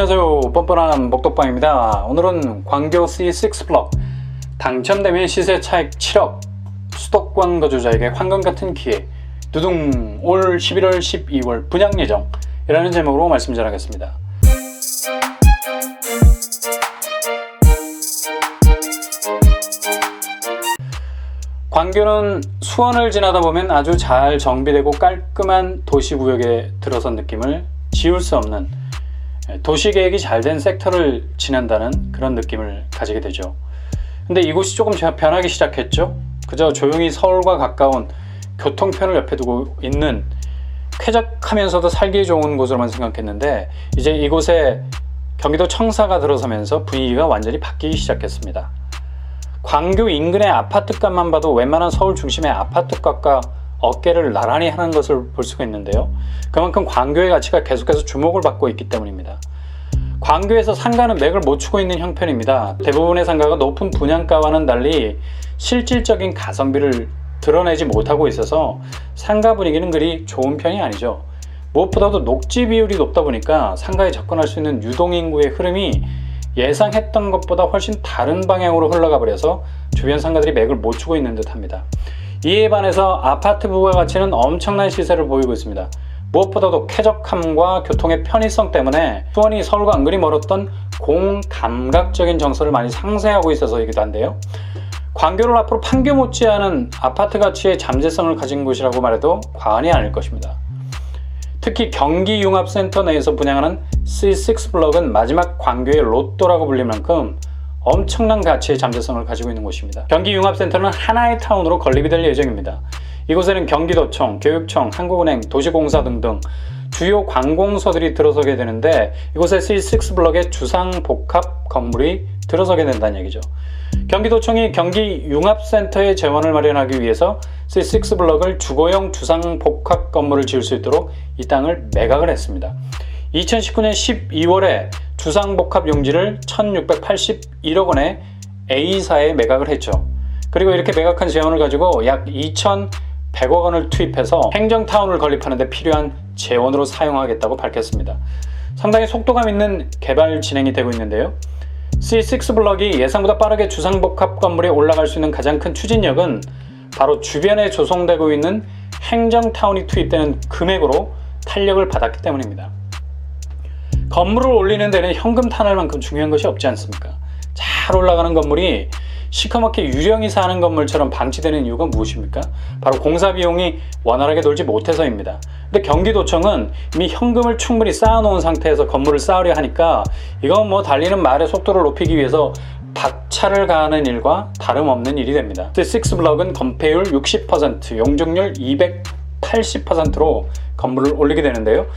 안녕하세요. 뻔뻔한 목독방입니다. 오늘은 광교 C6 블럭 당첨되면 시세 차익 7억 수도권 거주자에게 황금 같은 기회 두둥 올 11월 12월 분양 예정 이라는 제목으로 말씀 전하겠습니다. 광교는 수원을 지나다 보면 아주 잘 정비되고 깔끔한 도시구역에 들어선 느낌을 지울 수 없는 도시계획이 잘 된 섹터를 지난다는 그런 느낌을 가지게 되죠. 근데 이곳이 조금 변하기 시작했죠. 그저 조용히 서울과 가까운 교통편을 옆에 두고 있는 쾌적하면서도 살기 좋은 곳으로만 생각했는데 이제 이곳에 경기도 청사가 들어서면서 분위기가 완전히 바뀌기 시작했습니다. 광교 인근의 아파트값만 봐도 웬만한 서울 중심의 아파트값과 어깨를 나란히 하는 것을 볼 수가 있는데요. 그만큼 광교의 가치가 계속해서 주목을 받고 있기 때문입니다. 광교에서 상가는 맥을 못 추고 있는 형편입니다. 대부분의 상가가 높은 분양가와는 달리 실질적인 가성비를 드러내지 못하고 있어서 상가 분위기는 그리 좋은 편이 아니죠. 무엇보다도 녹지 비율이 높다 보니까 상가에 접근할 수 있는 유동인구의 흐름이 예상했던 것보다 훨씬 다른 방향으로 흘러가 버려서 주변 상가들이 맥을 못 추고 있는 듯 합니다. 이에 반해서 아파트 부가가치는 엄청난 시세를 보이고 있습니다. 무엇보다도 쾌적함과 교통의 편의성 때문에 수원이 서울과 은근히 멀었던 공감각적인 정서를 많이 상쇄하고 있어서이기도 한데요. 광교를 앞으로 판교 못지않은 아파트 가치의 잠재성을 가진 곳이라고 말해도 과언이 아닐 것입니다. 특히 경기융합센터 내에서 분양하는 C6 블럭은 마지막 광교의 로또라고 불릴 만큼 엄청난 가치의 잠재성을 가지고 있는 곳입니다. 경기융합센터는 하나의 타운으로 건립이 될 예정입니다. 이곳에는 경기도청, 교육청, 한국은행, 도시공사 등등 주요 관공서들이 들어서게 되는데 이곳에 C6 블럭의 주상복합 건물이 들어서게 된다는 얘기죠. 경기도청이 경기융합센터의 재원을 마련하기 위해서 C6 블럭을 주거용 주상복합 건물을 지을 수 있도록 이 땅을 매각을 했습니다. 2019년 12월에 주상복합 용지를 1681억 원에 A사에 매각을 했죠. 그리고 이렇게 매각한 재원을 가지고 약 2100억 원을 투입해서 행정타운을 건립하는 데 필요한 재원으로 사용하겠다고 밝혔습니다. 상당히 속도감 있는 개발 진행이 되고 있는데요. C6 블럭이 예상보다 빠르게 주상복합 건물에 올라갈 수 있는 가장 큰 추진력은 바로 주변에 조성되고 있는 행정타운이 투입되는 금액으로 탄력을 받았기 때문입니다. 건물을 올리는 데는 현금 타널만큼 중요한 것이 없지 않습니까? 잘 올라가는 건물이 시커멓게 유령이 사는 건물처럼 방치되는 이유가 무엇입니까? 바로 공사 비용이 원활하게 돌지 못해서입니다. 근데 경기도청은 이미 현금을 충분히 쌓아놓은 상태에서 건물을 쌓으려 하니까 이건 뭐 달리는 말의 속도를 높이기 위해서 박차를 가하는 일과 다름없는 일이 됩니다. C6 블럭은 건폐율 60%, 용적률 280%로 건물을 올리게 되는데요.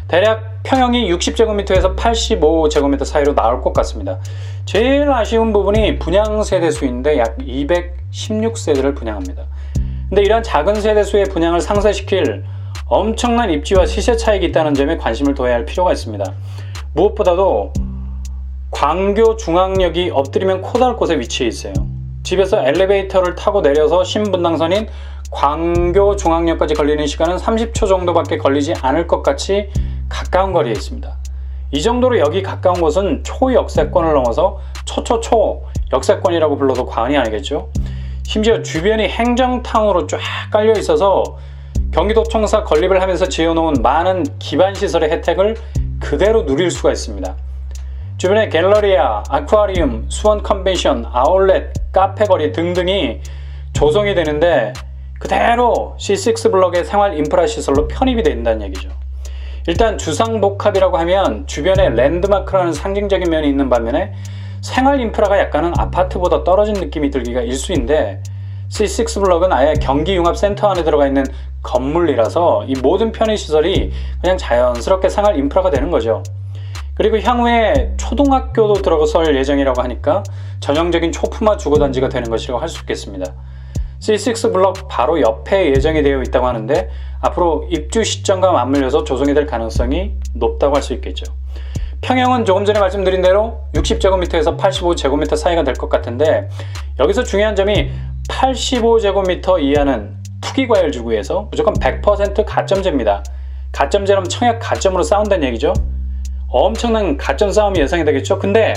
대략 평형이 60제곱미터에서 85제곱미터 사이로 나올 것 같습니다. 제일 아쉬운 부분이 분양 세대수인데 약 216세대를 분양합니다. 근데 이러한 작은 세대수의 분양을 상쇄시킬 엄청난 입지와 시세 차익이 있다는 점에 관심을 둬야 할 필요가 있습니다. 무엇보다도 광교 중앙역이 엎드리면 코다할 곳에 위치해 있어요. 집에서 엘리베이터를 타고 내려서 신분당선인 광교 중앙역까지 걸리는 시간은 30초 정도밖에 걸리지 않을 것 같이 가까운 거리에 있습니다. 이 정도로 여기 가까운 곳은 초역세권을 넘어서 초초초 역세권이라고 불러도 과언이 아니겠죠. 심지어 주변이 행정타운으로 쫙 깔려 있어서 경기도청사 건립을 하면서 지어놓은 많은 기반시설의 혜택을 그대로 누릴 수가 있습니다. 주변에 갤러리아, 아쿠아리움, 수원 컨벤션, 아울렛, 카페거리 등등이 조성이 되는데 그대로 C6 블럭의 생활 인프라 시설로 편입이 된다는 얘기죠. 일단 주상복합이라고 하면 주변에 랜드마크라는 상징적인 면이 있는 반면에 생활 인프라가 약간은 아파트보다 떨어진 느낌이 들기가 일쑤인데 C6 블럭은 아예 경기융합센터 안에 들어가 있는 건물이라서 이 모든 편의시설이 그냥 자연스럽게 생활 인프라가 되는 거죠. 그리고 향후에 초등학교도 들어설 예정이라고 하니까 전형적인 초품화 주거단지가 되는 것이라고 할 수 있겠습니다. C6 블럭 바로 옆에 예정이 되어 있다고 하는데 앞으로 입주 시점과 맞물려서 조성이 될 가능성이 높다고 할 수 있겠죠. 평형은 조금 전에 말씀드린 대로 60제곱미터에서 85제곱미터 사이가 될 것 같은데 여기서 중요한 점이 85제곱미터 이하는 투기과열지구에서 무조건 100% 가점제입니다. 가점제라면 청약 가점으로 싸운다는 얘기죠. 엄청난 가점 싸움이 예상이 되겠죠. 근데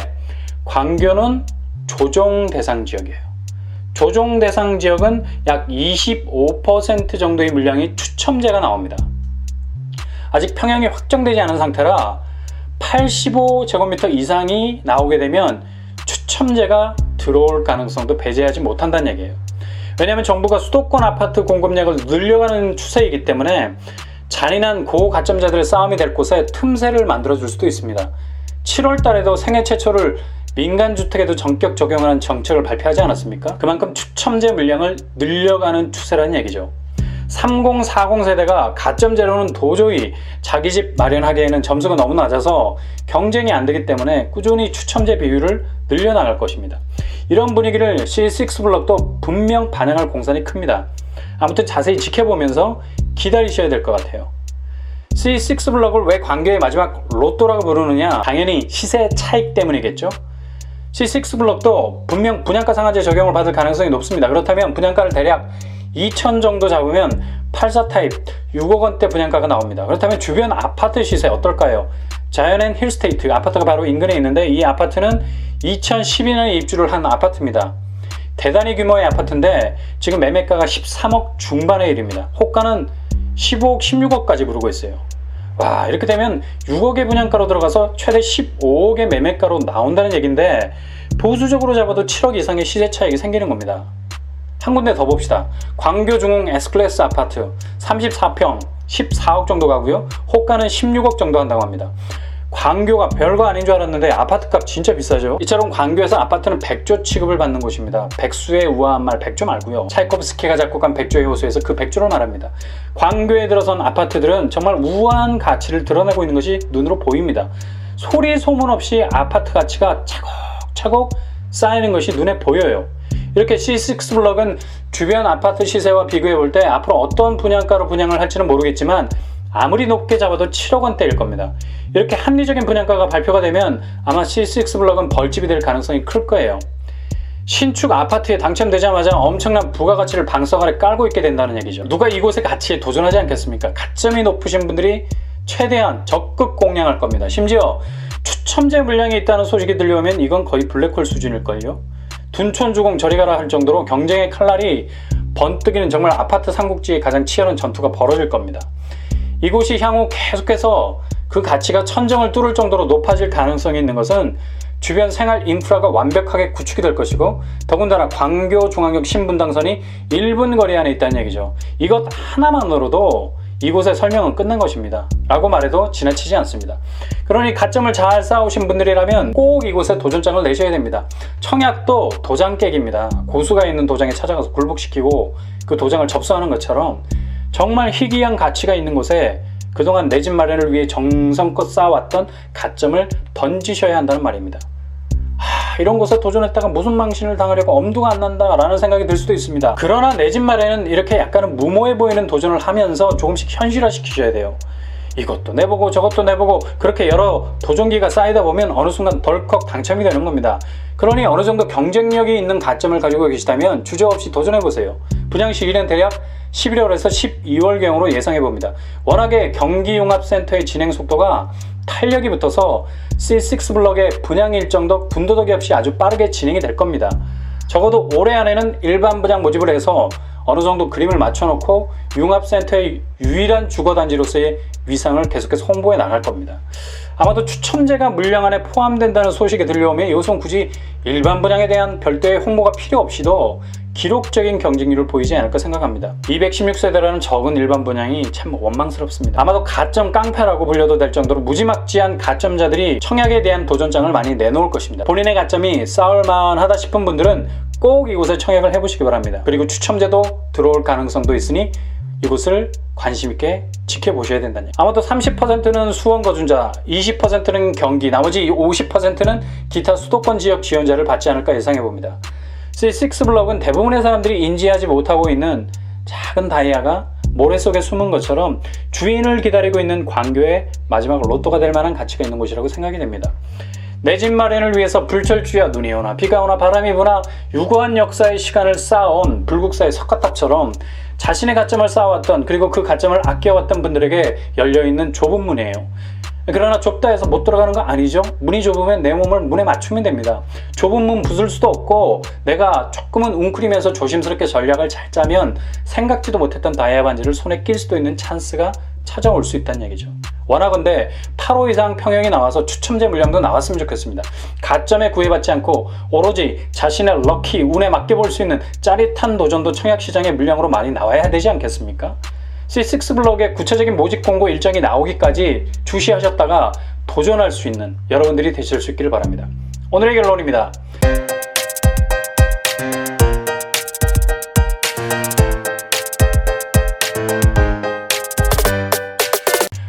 광교는 조정 대상 지역이에요. 조정 대상 지역은 약 25% 정도의 물량이 추첨제가 나옵니다. 아직 평형이 확정되지 않은 상태라 85제곱미터 이상이 나오게 되면 추첨제가 들어올 가능성도 배제하지 못한다는 얘기예요. 왜냐하면 정부가 수도권 아파트 공급량을 늘려가는 추세이기 때문에 잔인한 고가점자들의 싸움이 될 곳에 틈새를 만들어줄 수도 있습니다. 7월 달에도 생애 최초를 민간주택에도 전격 적용하는 정책을 발표하지 않았습니까? 그만큼 추첨제 물량을 늘려가는 추세라는 얘기죠. 30, 40 세대가 가점제로는 도저히 자기 집 마련하기에는 점수가 너무 낮아서 경쟁이 안 되기 때문에 꾸준히 추첨제 비율을 늘려나갈 것입니다. 이런 분위기를 C6블럭도 분명 반영할 공산이 큽니다. 아무튼 자세히 지켜보면서 기다리셔야 될 것 같아요. C6블럭을 왜 광교의 마지막 로또라고 부르느냐? 당연히 시세 차익 때문이겠죠. C6블럭도 분명 분양가 상한제 적용을 받을 가능성이 높습니다. 그렇다면 분양가를 대략 2천 정도 잡으면 84 타입 6억 원대 분양가가 나옵니다. 그렇다면 주변 아파트 시세 어떨까요? 자이언 힐스테이트 아파트가 바로 인근에 있는데 이 아파트는 2012년에 입주를 한 아파트입니다. 대단히 규모의 아파트인데 지금 매매가가 13억 중반에 이릅니다. 호가는 15억, 16억까지 부르고 있어요. 와, 이렇게 되면 6억의 분양가로 들어가서 최대 15억의 매매가로 나온다는 얘기인데 보수적으로 잡아도 7억 이상의 시세 차익이 생기는 겁니다. 한 군데 더 봅시다. 광교 중흥 S클래스 아파트 34평 14억 정도 가고요. 호가는 16억 정도 한다고 합니다. 광교가 별거 아닌 줄 알았는데 아파트값 진짜 비싸죠. 이처럼 광교에서 아파트는 백조 취급을 받는 곳입니다. 백수의 우아한 말 백조 말고요. 차이코프스키가 작곡한 백조의 호수에서 그 백조를 말합니다. 광교에 들어선 아파트들은 정말 우아한 가치를 드러내고 있는 것이 눈으로 보입니다. 소리 소문 없이 아파트 가치가 차곡차곡 쌓이는 것이 눈에 보여요. 이렇게 C6블럭은 주변 아파트 시세와 비교해 볼 때 앞으로 어떤 분양가로 분양을 할지는 모르겠지만 아무리 높게 잡아도 7억 원대일 겁니다. 이렇게 합리적인 분양가가 발표가 되면 아마 C6블럭은 벌집이 될 가능성이 클 거예요. 신축 아파트에 당첨되자마자 엄청난 부가가치를 방석 아래 깔고 있게 된다는 얘기죠. 누가 이곳의 가치에 도전하지 않겠습니까? 가점이 높으신 분들이 최대한 적극 공략할 겁니다. 심지어 추첨제 물량이 있다는 소식이 들려오면 이건 거의 블랙홀 수준일걸요. 둔촌주공 저리 가라 할 정도로 경쟁의 칼날이 번뜩이는 정말 아파트 삼국지의 가장 치열한 전투가 벌어질 겁니다. 이곳이 향후 계속해서 그 가치가 천정을 뚫을 정도로 높아질 가능성이 있는 것은 주변 생활 인프라가 완벽하게 구축이 될 것이고 더군다나 광교 중앙역 신분당선이 1분 거리 안에 있다는 얘기죠. 이것 하나만으로도 이곳의 설명은 끝난 것입니다. 라고 말해도 지나치지 않습니다. 그러니 가점을 잘 쌓으신 분들이라면 꼭 이곳에 도전장을 내셔야 됩니다. 청약도 도장 깨기입니다. 고수가 있는 도장에 찾아가서 굴복시키고 그 도장을 접수하는 것처럼 정말 희귀한 가치가 있는 곳에 그동안 내 집 마련을 위해 정성껏 쌓아왔던 가점을 던지셔야 한다는 말입니다. 이런 곳에 도전했다가 무슨 망신을 당하려고 엄두가 안 난다 라는 생각이 들 수도 있습니다. 그러나 내 집 마련은 이렇게 약간은 무모해 보이는 도전을 하면서 조금씩 현실화 시키셔야 돼요. 이것도 내보고 저것도 내보고 그렇게 여러 도전기가 쌓이다 보면 어느 순간 덜컥 당첨이 되는 겁니다. 그러니 어느 정도 경쟁력이 있는 가점을 가지고 계시다면 주저없이 도전해보세요. 분양 시기는 대략 11월에서 12월경으로 예상해봅니다. 워낙에 경기융합센터의 진행 속도가 탄력이 붙어서 C6블럭의 분양 일정도 군더더기 없이 아주 빠르게 진행이 될 겁니다. 적어도 올해 안에는 일반 분양 모집을 해서 어느 정도 그림을 맞춰놓고 융합센터의 유일한 주거단지로서의 위상을 계속해서 홍보해 나갈 겁니다. 아마도 추첨제가 물량 안에 포함된다는 소식이 들려오면 이것은 굳이 일반 분양에 대한 별도의 홍보가 필요 없이도 기록적인 경쟁률을 보이지 않을까 생각합니다. 216세대라는 적은 일반 분양이 참 원망스럽습니다. 아마도 가점 깡패라고 불려도 될 정도로 무지막지한 가점자들이 청약에 대한 도전장을 많이 내놓을 것입니다. 본인의 가점이 쌓을만하다 싶은 분들은 꼭 이곳에 청약을 해보시기 바랍니다. 그리고 추첨제도 들어올 가능성도 있으니 이곳을 관심있게 지켜보셔야 된다니. 아마도 30%는 수원 거주자, 20%는 경기, 나머지 50%는 기타 수도권 지역 지원자를 받지 않을까 예상해봅니다. C6블럭은 대부분의 사람들이 인지하지 못하고 있는 작은 다이아가 모래 속에 숨은 것처럼 주인을 기다리고 있는 광교의 마지막 로또가 될 만한 가치가 있는 곳이라고 생각이 됩니다. 내 집 마련을 위해서 불철주야 눈이 오나 비가 오나 바람이 부나 유구한 역사의 시간을 쌓아온 불국사의 석가탑처럼 자신의 가점을 쌓아왔던 그리고 그 가점을 아껴왔던 분들에게 열려있는 좁은 문이에요. 그러나 좁다 해서 못 들어가는 거 아니죠. 문이 좁으면 내 몸을 문에 맞추면 됩니다. 좁은 문 부술 수도 없고 내가 조금은 웅크리면서 조심스럽게 전략을 잘 짜면 생각지도 못했던 다이아 반지를 손에 낄 수도 있는 찬스가 찾아올 수 있다는 얘기죠. 원하건대 8호 이상 평형이 나와서 추첨제 물량도 나왔으면 좋겠습니다. 가점에 구애받지 않고 오로지 자신의 럭키, 운에 맡겨볼 수 있는 짜릿한 도전도 청약시장의 물량으로 많이 나와야 되지 않겠습니까? C6 블럭의 구체적인 모집 공고 일정이 나오기까지 주시하셨다가 도전할 수 있는 여러분들이 되실 수 있기를 바랍니다. 오늘의 결론입니다.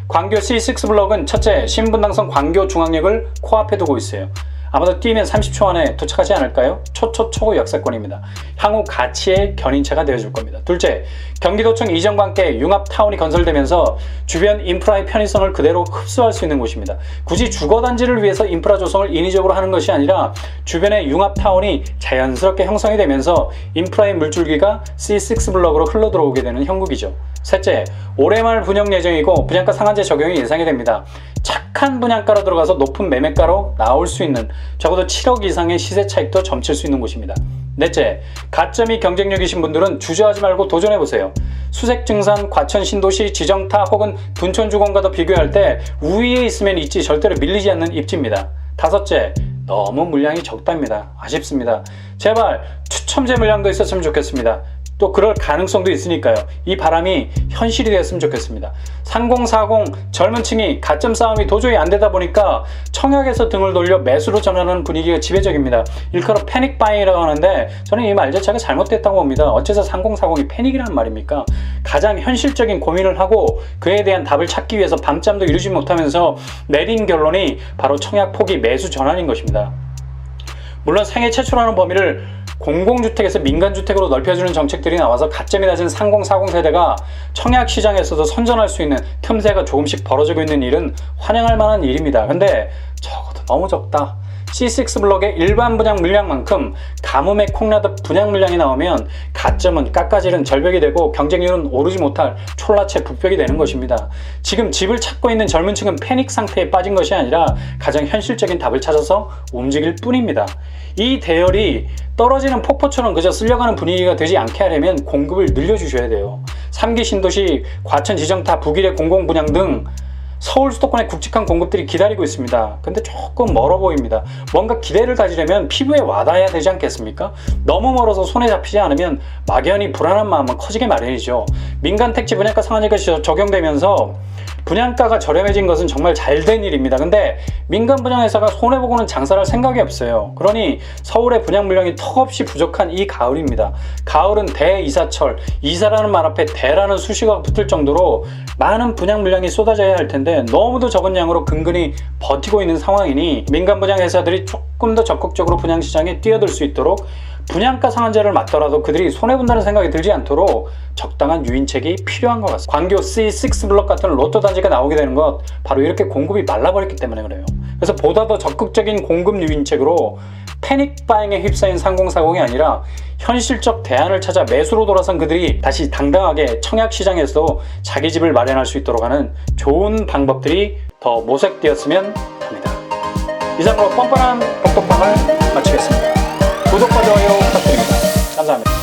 광교 C6 블럭은 첫째, 신분당선 광교 중앙역을 코앞에 두고 있어요. 아마도 뛰면 30초 안에 도착하지 않을까요? 초초 역세권입니다. 향후 가치의 견인차가 되어줄 겁니다. 둘째, 경기도청 이전과 함께 융합타운이 건설되면서 주변 인프라의 편의성을 그대로 흡수할 수 있는 곳입니다. 굳이 주거단지를 위해서 인프라 조성을 인위적으로 하는 것이 아니라 주변의 융합타운이 자연스럽게 형성이 되면서 인프라의 물줄기가 C6 블럭으로 흘러들어오게 되는 형국이죠. 셋째, 올해 말 분양 예정이고 분양가 상한제 적용이 예상이 됩니다. 착한 분양가로 들어가서 높은 매매가로 나올 수 있는 적어도 7억 이상의 시세 차익도 점칠 수 있는 곳입니다. 넷째, 가점이 경쟁력이신 분들은 주저하지 말고 도전해보세요. 수색증산, 과천 신도시, 지정타 혹은 둔촌주공과도 비교할 때 우위에 있으면 있지 절대로 밀리지 않는 입지입니다. 다섯째, 너무 물량이 적답니다. 아쉽습니다. 제발 추첨제 물량도 있었으면 좋겠습니다. 또 그럴 가능성도 있으니까요. 이 바람이 현실이 되었으면 좋겠습니다. 3040 젊은 층이 가점 싸움이 도저히 안 되다 보니까 청약에서 등을 돌려 매수로 전환하는 분위기가 지배적입니다. 일컬어 패닉 바잉이라고 하는데 저는 이 말 자체가 잘못됐다고 봅니다. 어째서 3040이 패닉이란 말입니까? 가장 현실적인 고민을 하고 그에 대한 답을 찾기 위해서 밤잠도 이루지 못하면서 내린 결론이 바로 청약 포기 매수 전환인 것입니다. 물론 생애 최초로 하는 범위를 공공주택에서 민간주택으로 넓혀주는 정책들이 나와서 가점이 낮은 3040 세대가 청약시장에서도 선전할 수 있는 틈새가 조금씩 벌어지고 있는 일은 환영할 만한 일입니다. 근데 적어도 너무 적다. C6 블럭의 일반 분양 물량만큼 가뭄에 콩나듯 분양 물량이 나오면 가점은 깎아지른 절벽이 되고 경쟁률은 오르지 못할 촐라체 북벽이 되는 것입니다. 지금 집을 찾고 있는 젊은 층은 패닉 상태에 빠진 것이 아니라 가장 현실적인 답을 찾아서 움직일 뿐입니다. 이 대열이 떨어지는 폭포처럼 그저 쓸려가는 분위기가 되지 않게 하려면 공급을 늘려주셔야 돼요. 3기 신도시, 과천 지정타, 북일의 공공분양 등 서울 수도권의 굵직한 공급들이 기다리고 있습니다. 근데 조금 멀어 보입니다. 뭔가 기대를 가지려면 피부에 와닿아야 되지 않겠습니까? 너무 멀어서 손에 잡히지 않으면 막연히 불안한 마음은 커지게 마련이죠. 민간 택지 분양가 상한제가 적용되면서 분양가가 저렴해진 것은 정말 잘된 일입니다. 근데 민간 분양회사가 손해보고는 장사를 할 생각이 없어요. 그러니 서울의 분양 물량이 턱없이 부족한 이 가을입니다. 가을은 대이사철, 이사라는 말 앞에 대라는 수식어가 붙을 정도로 많은 분양 물량이 쏟아져야 할 텐데 너무도 적은 양으로 근근히 버티고 있는 상황이니 민간 분양회사들이 조금 더 적극적으로 분양시장에 뛰어들 수 있도록 분양가 상한제를 맞더라도 그들이 손해본다는 생각이 들지 않도록 적당한 유인책이 필요한 것 같습니다. 광교 C6 블럭 같은 로또 단지가 나오게 되는 것 바로 이렇게 공급이 말라버렸기 때문에 그래요. 그래서 보다 더 적극적인 공급 유인책으로 패닉 바잉에 휩싸인 3040이 아니라 현실적 대안을 찾아 매수로 돌아선 그들이 다시 당당하게 청약시장에서도 자기 집을 마련할 수 있도록 하는 좋은 방법들이 더 모색되었으면 합니다. 이상으로 뻔뻔한 복덕방을 마치겠습니다. 구독과 좋아요 부탁드립니다. 감사합니다.